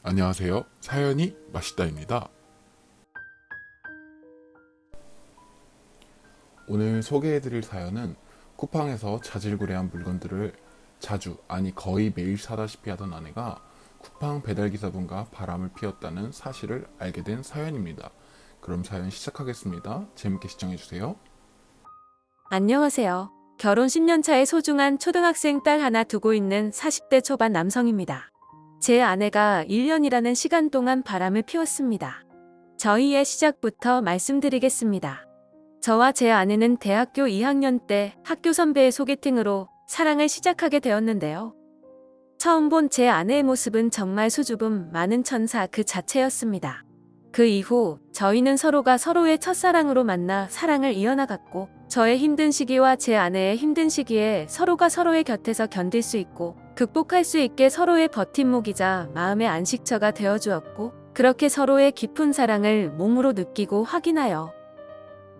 안녕하세요. 사연이 맛있다입니다. 오늘 소개해드릴 사연은 쿠팡에서 자질구레한 물건들을 자주, 아니 거의 매일 사다시피 하던 아내가 쿠팡 배달기사분과 바람을 피웠다는 사실을 알게 된 사연입니다. 그럼 사연 시작하겠습니다. 재밌게 시청해주세요. 안녕하세요. 결혼 10년 차의 소중한 초등학생 딸 하나 두고 있는 40대 초반 남성입니다. 제 아내가 1년이라는 시간 동안 바람을 피웠습니다. 저희의 시작부터 말씀드리겠습니다. 저와 제 아내는 대학교 2학년 때 학교 선배의 소개팅으로 사랑을 시작하게 되었는데요. 처음 본 제 아내의 모습은 정말 수줍음 많은 천사 그 자체였습니다. 그 이후 저희는 서로가 서로의 첫사랑으로 만나 사랑을 이어나갔고, 저의 힘든 시기와 제 아내의 힘든 시기에 서로가 서로의 곁에서 견딜 수 있고 극복할 수 있게 서로의 버팀목이자 마음의 안식처가 되어주었고, 그렇게 서로의 깊은 사랑을 몸으로 느끼고 확인하여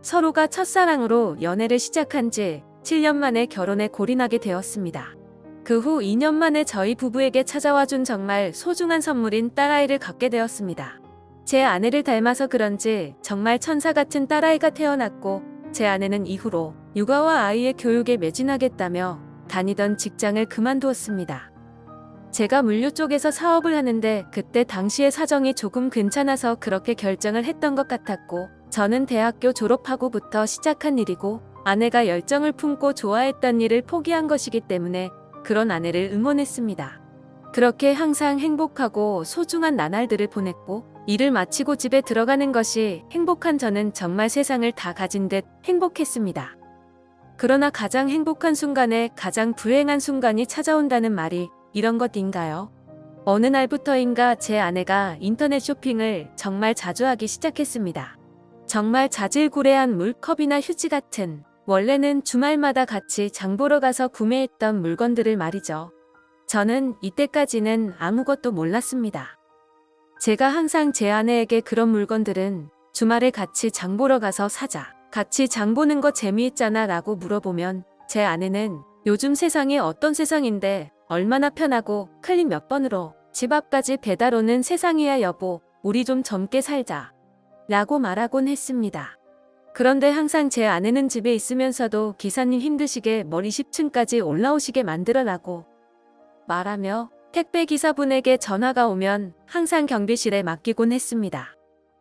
서로가 첫사랑으로 연애를 시작한 지 7년 만에 결혼에 골인하게 되었습니다. 그 후 2년 만에 저희 부부에게 찾아와준 정말 소중한 선물인 딸아이를 갖게 되었습니다. 제 아내를 닮아서 그런지 정말 천사 같은 딸아이가 태어났고, 제 아내는 이후로 육아와 아이의 교육에 매진하겠다며 다니던 직장을 그만두었습니다. 제가 물류 쪽에서 사업을 하는데 그때 당시의 사정이 조금 괜찮아서 그렇게 결정을 했던 것 같았고, 저는 대학교 졸업하고부터 시작한 일이고 아내가 열정을 품고 좋아했던 일을 포기한 것이기 때문에 그런 아내를 응원했습니다. 그렇게 항상 행복하고 소중한 나날들을 보냈고, 일을 마치고 집에 들어가는 것이 행복한 저는 정말 세상을 다 가진 듯 행복했습니다. 그러나 가장 행복한 순간에 가장 불행한 순간이 찾아온다는 말이 이런 것인가요? 어느 날부터인가 제 아내가 인터넷 쇼핑을 정말 자주 하기 시작했습니다. 정말 자질구레한 물컵이나 휴지 같은, 원래는 주말마다 같이 장 보러 가서 구매했던 물건들을 말이죠. 저는 이때까지는 아무것도 몰랐습니다. 제가 항상 제 아내에게 그런 물건들은 주말에 같이 장 보러 가서 사자, 같이 장 보는 거 재미있잖아 라고 물어보면, 제 아내는 요즘 세상이 어떤 세상인데 얼마나 편하고 클릭 몇 번으로 집 앞까지 배달 오는 세상이야 여보, 우리 좀 젊게 살자 라고 말하곤 했습니다. 그런데 항상 제 아내는 집에 있으면서도 기사님 힘드시게 머리 10층까지 올라오시게 만들어라고 말하며 택배 기사분에게 전화가 오면 항상 경비실에 맡기곤 했습니다.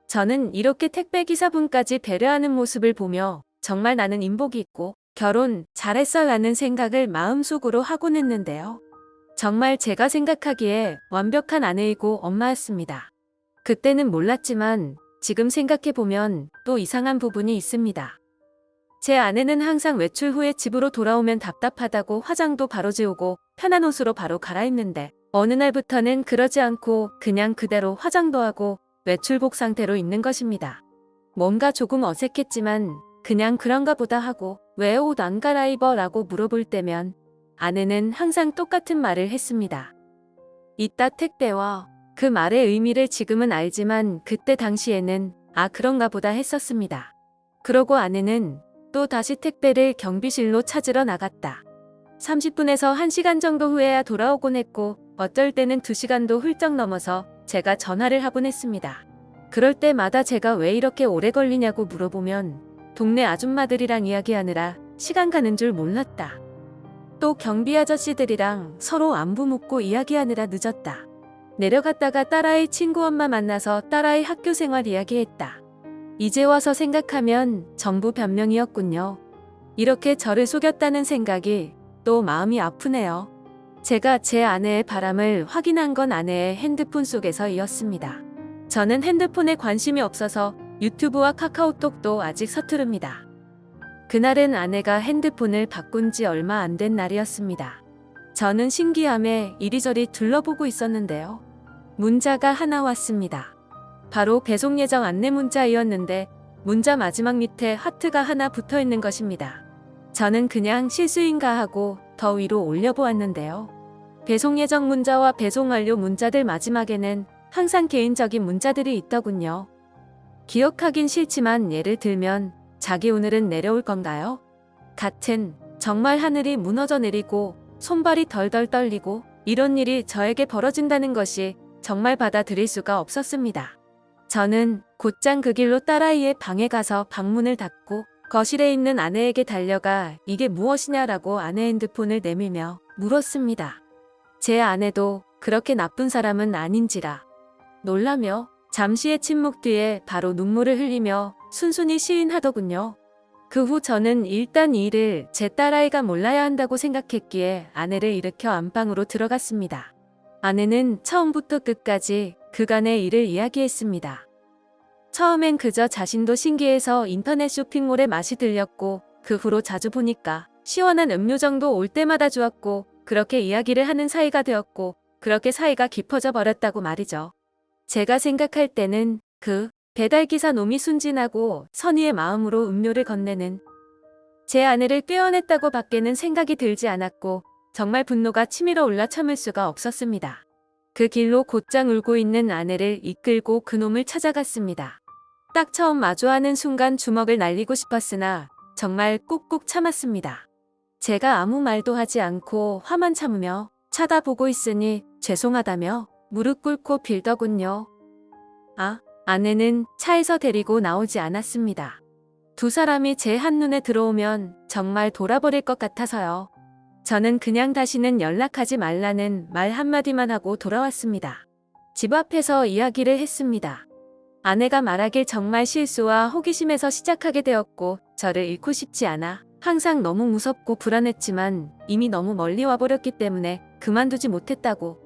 저는 이렇게 택배 기사분까지 배려하는 모습을 보며 정말 나는 인복이 있고 결혼 잘했어 라는 생각을 마음속으로 하곤 했는데요. 정말 제가 생각하기에 완벽한 아내이고 엄마였습니다. 그때는 몰랐지만 지금 생각해보면 또 이상한 부분이 있습니다. 제 아내는 항상 외출 후에 집으로 돌아오면 답답하다고 화장도 바로 지우고 편한 옷으로 바로 갈아입는데, 어느 날부터는 그러지 않고 그냥 그대로 화장도 하고 외출복 상태로 있는 것입니다. 뭔가 조금 어색했지만 그냥 그런가 보다 하고, 왜 옷 안 갈아입어? 라고 물어볼 때면 아내는 항상 똑같은 말을 했습니다. 이따 택배와, 그 말의 의미를 지금은 알지만 그때 당시에는 아 그런가 보다 했었습니다. 그러고 아내는 또 다시 택배를 경비실로 찾으러 나갔다. 30분에서 1시간 정도 후에야 돌아오곤 했고, 어쩔 때는 2시간도 훌쩍 넘어서 제가 전화를 하곤 했습니다. 그럴 때마다 제가 왜 이렇게 오래 걸리냐고 물어보면 동네 아줌마들이랑 이야기하느라 시간 가는 줄 몰랐다. 또 경비 아저씨들이랑 서로 안부 묻고 이야기하느라 늦었다. 내려갔다가 딸아이 친구 엄마 만나서 딸아이 학교 생활 이야기했다. 이제 와서 생각하면 전부 변명이었군요. 이렇게 저를 속였다는 생각이 또 마음이 아프네요. 제가 제 아내의 바람을 확인한 건 아내의 핸드폰 속에서이었습니다. 저는 핸드폰에 관심이 없어서 유튜브와 카카오톡도 아직 서투릅니다. 그날은 아내가 핸드폰을 바꾼 지 얼마 안 된 날이었습니다. 저는 신기함에 이리저리 둘러보고 있었는데요. 문자가 하나 왔습니다. 바로 배송 예정 안내 문자이었는데 문자 마지막 밑에 하트가 하나 붙어 있는 것입니다. 저는 그냥 실수인가 하고 더 위로 올려보았는데요. 배송 예정 문자와 배송 완료 문자들 마지막에는 항상 개인적인 문자들이 있더군요. 기억하긴 싫지만 예를 들면 자기 오늘은 내려올 건가요? 같은, 정말 하늘이 무너져 내리고 손발이 덜덜 떨리고 이런 일이 저에게 벌어진다는 것이 정말 받아들일 수가 없었습니다. 저는 곧장 그 길로 딸아이의 방에 가서 방문을 닫고 거실에 있는 아내에게 달려가 이게 무엇이냐라고 아내 핸드폰을 내밀며 물었습니다. 제 아내도 그렇게 나쁜 사람은 아닌지라 놀라며 잠시의 침묵 뒤에 바로 눈물을 흘리며 순순히 시인하더군요. 그 후 저는 일단 이 일을 제 딸아이가 몰라야 한다고 생각했기에 아내를 일으켜 안방으로 들어갔습니다. 아내는 처음부터 끝까지 그간의 일을 이야기했습니다. 처음엔 그저 자신도 신기해서 인터넷 쇼핑몰에 맛이 들렸고 그 후로 자주 보니까 시원한 음료 정도 올 때마다 주었고 그렇게 이야기를 하는 사이가 되었고 그렇게 사이가 깊어져 버렸다고 말이죠. 제가 생각할 때는 그 배달기사 놈이 순진하고 선의의 마음으로 음료를 건네는 제 아내를 꾀어냈다고 밖에는 생각이 들지 않았고 정말 분노가 치밀어 올라 참을 수가 없었습니다. 그 길로 곧장 울고 있는 아내를 이끌고 그놈을 찾아갔습니다. 딱 처음 마주하는 순간 주먹을 날리고 싶었으나 정말 꾹꾹 참았습니다. 제가 아무 말도 하지 않고 화만 참으며 쳐다보고 있으니 죄송하다며 무릎 꿇고 빌더군요. 아내는 차에서 데리고 나오지 않았습니다. 두 사람이 제 한눈에 들어오면 정말 돌아버릴 것 같아서요. 저는 그냥 다시는 연락하지 말라는 말 한마디만 하고 돌아왔습니다. 집 앞에서 이야기를 했습니다. 아내가 말하길 정말 실수와 호기심에서 시작하게 되었고 저를 잃고 싶지 않아 항상 너무 무섭고 불안했지만 이미 너무 멀리 와버렸기 때문에 그만두지 못했다고.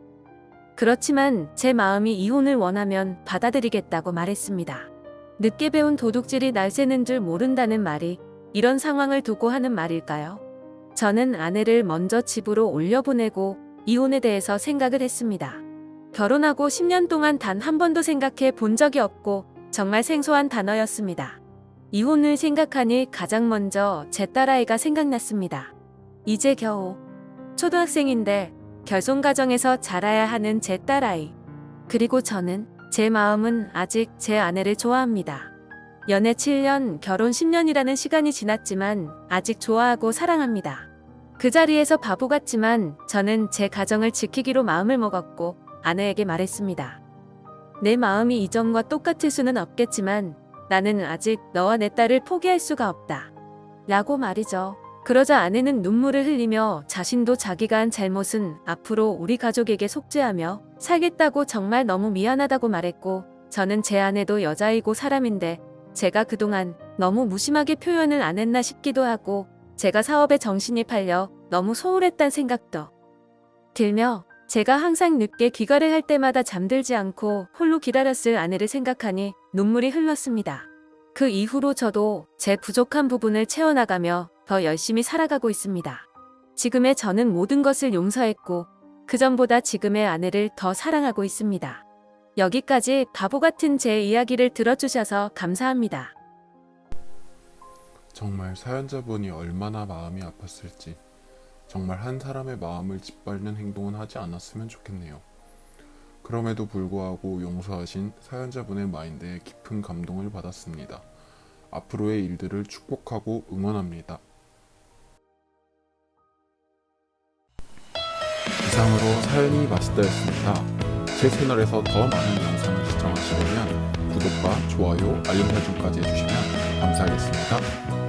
그렇지만 제 마음이 이혼을 원하면 받아들이겠다고 말했습니다. 늦게 배운 도둑질이 날 새는 줄 모른다는 말이 이런 상황을 두고 하는 말일까요? 저는 아내를 먼저 집으로 올려보내고 이혼에 대해서 생각을 했습니다. 결혼하고 10년 동안 단 한 번도 생각해 본 적이 없고 정말 생소한 단어였습니다. 이혼을 생각하니 가장 먼저 제 딸아이가 생각났습니다. 이제 겨우 초등학생인데 결손가정에서 자라야 하는 제 딸아이. 그리고 저는 제 마음은 아직 제 아내를 좋아합니다. 연애 7년, 결혼 10년이라는 시간이 지났지만 아직 좋아하고 사랑합니다. 그 자리에서 바보 같지만 저는 제 가정을 지키기로 마음을 먹었고 아내에게 말했습니다. 내 마음이 이전과 똑같을 수는 없겠지만 나는 아직 너와 내 딸을 포기할 수가 없다. 라고 말이죠. 그러자 아내는 눈물을 흘리며 자신도 자기가 한 잘못은 앞으로 우리 가족에게 속죄하며 살겠다고 정말 너무 미안하다고 말했고 저는 제 아내도 여자이고 사람인데 제가 그동안 너무 무심하게 표현을 안 했나 싶기도 하고 제가 사업에 정신이 팔려 너무 소홀했단 생각도 들며 제가 항상 늦게 귀가를 할 때마다 잠들지 않고 홀로 기다렸을 아내를 생각하니 눈물이 흘렀습니다. 그 이후로 저도 제 부족한 부분을 채워나가며 더 열심히 살아가고 있습니다. 지금의 저는 모든 것을 용서했고 그전보다 지금의 아내를 더 사랑하고 있습니다. 여기까지 바보 같은 제 이야기를 들어주셔서 감사합니다. 정말 사연자분이 얼마나 마음이 아팠을지, 정말 한 사람의 마음을 짓밟는 행동은 하지 않았으면 좋겠네요. 그럼에도 불구하고 용서하신 사연자분의 마인드에 깊은 감동을 받았습니다. 앞으로의 일들을 축복하고 응원합니다. 이상으로 사연이 맛있다였습니다. 제 채널에서 더 많은 영상을 시청하시려면 구독과 좋아요, 알림 설정까지 해주시면 감사하겠습니다.